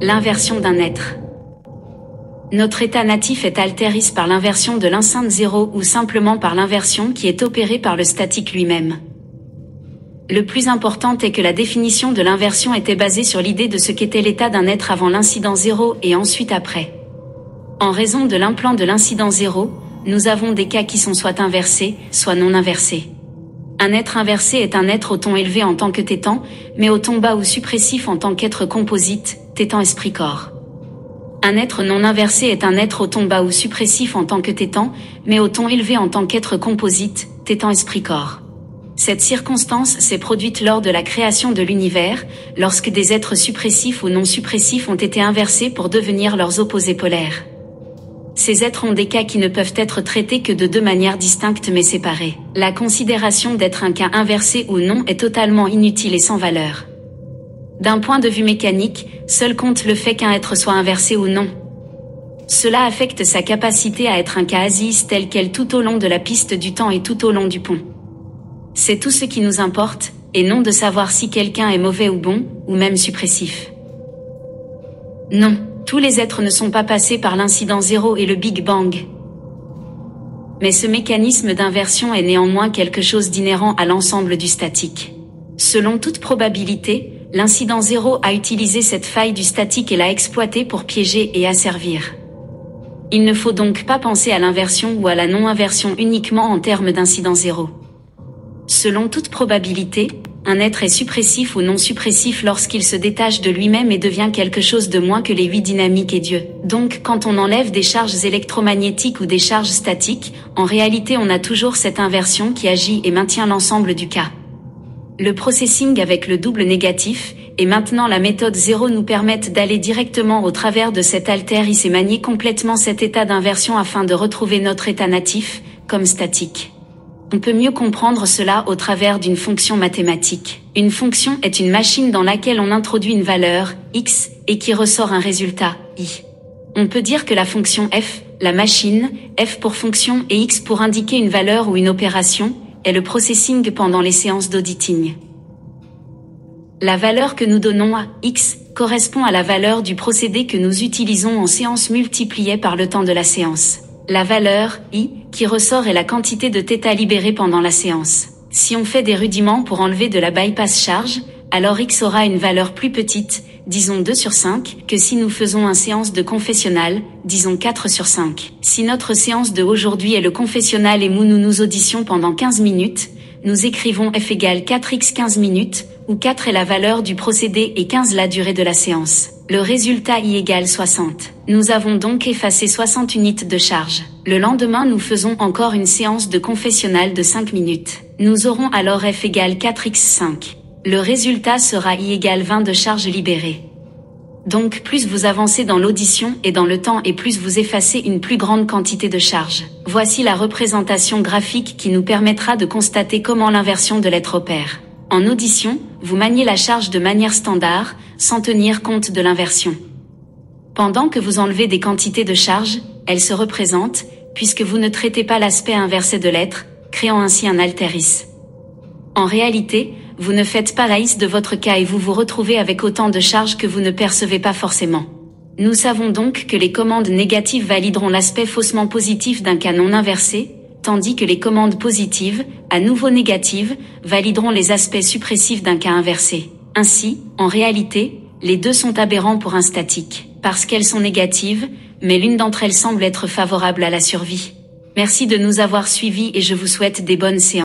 L'inversion d'un être. Notre état natif est altéris par l'inversion de l'instinct 0 ou simplement par l'inversion qui est opérée par le statique lui-même. Le plus important est que la définition de l'inversion était basée sur l'idée de ce qu'était l'état d'un être avant l'incident 0 et ensuite après. En raison de l'implant de l'incident 0, nous avons des cas qui sont soit inversés, soit non inversés. Un être inversé est un être au ton élevé en tant que tétan, mais au ton bas ou suppressif en tant qu'être composite, tétan-esprit-corps. Un être non inversé est un être au ton bas ou suppressif en tant que tétan, mais au ton élevé en tant qu'être composite, tétan-esprit-corps. Cette circonstance s'est produite lors de la création de l'univers, lorsque des êtres suppressifs ou non suppressifs ont été inversés pour devenir leurs opposés polaires. Ces êtres ont des cas qui ne peuvent être traités que de deux manières distinctes mais séparées. La considération d'être un cas inversé ou non est totalement inutile et sans valeur. D'un point de vue mécanique, seul compte le fait qu'un être soit inversé ou non. Cela affecte sa capacité à être un cas asis tel quel tout au long de la piste du temps et tout au long du pont. C'est tout ce qui nous importe, et non de savoir si quelqu'un est mauvais ou bon, ou même suppressif. Non, tous les êtres ne sont pas passés par l'incident 0 et le Big Bang. Mais ce mécanisme d'inversion est néanmoins quelque chose d'inhérent à l'ensemble du statique. Selon toute probabilité, l'incident 0 a utilisé cette faille du statique et l'a exploitée pour piéger et asservir. Il ne faut donc pas penser à l'inversion ou à la non-inversion uniquement en termes d'incident 0. Selon toute probabilité, un être est suppressif ou non suppressif lorsqu'il se détache de lui-même et devient quelque chose de moins que les 8 dynamiques et Dieu. Donc quand on enlève des charges électromagnétiques ou des charges statiques, en réalité on a toujours cette inversion qui agit et maintient l'ensemble du cas. Le processing avec le double négatif, et maintenant la méthode 0 nous permettent d'aller directement au travers de cet altéris et manier complètement cet état d'inversion afin de retrouver notre état natif, comme statique. On peut mieux comprendre cela au travers d'une fonction mathématique. Une fonction est une machine dans laquelle on introduit une valeur, x, et qui ressort un résultat, y. On peut dire que la fonction f, la machine, f pour fonction et x pour indiquer une valeur ou une opération, est le processing pendant les séances d'auditing. La valeur que nous donnons à x correspond à la valeur du procédé que nous utilisons en séance multipliée par le temps de la séance. La valeur i qui ressort est la quantité de θ libérée pendant la séance. Si on fait des rudiments pour enlever de la bypass charge, alors x aura une valeur plus petite, disons 2 sur 5, que si nous faisons une séance de confessionnal, disons 4 sur 5. Si notre séance de aujourd'hui est le confessionnal et nous auditions pendant 15 minutes, nous écrivons f égale 4x 15 minutes, où 4 est la valeur du procédé et 15 la durée de la séance. Le résultat i égale 60. Nous avons donc effacé 60 unités de charge. Le lendemain nous faisons encore une séance de confessionnal de 5 minutes. Nous aurons alors f égale 4x5. Le résultat sera i égale 20 de charge libérée. Donc plus vous avancez dans l'audition et dans le temps et plus vous effacez une plus grande quantité de charge. Voici la représentation graphique qui nous permettra de constater comment l'inversion de l'être opère. En audition, vous maniez la charge de manière standard, sans tenir compte de l'inversion. Pendant que vous enlevez des quantités de charge, elles se représentent, puisque vous ne traitez pas l'aspect inversé de l'être, créant ainsi un altéris. En réalité, vous ne faites pas l'AIS de votre cas et vous vous retrouvez avec autant de charges que vous ne percevez pas forcément. Nous savons donc que les commandes négatives valideront l'aspect faussement positif d'un cas non inversé, tandis que les commandes positives, à nouveau négatives, valideront les aspects suppressifs d'un cas inversé. Ainsi, en réalité, les deux sont aberrants pour un statique, parce qu'elles sont négatives, mais l'une d'entre elles semble être favorable à la survie. Merci de nous avoir suivis et je vous souhaite des bonnes séances.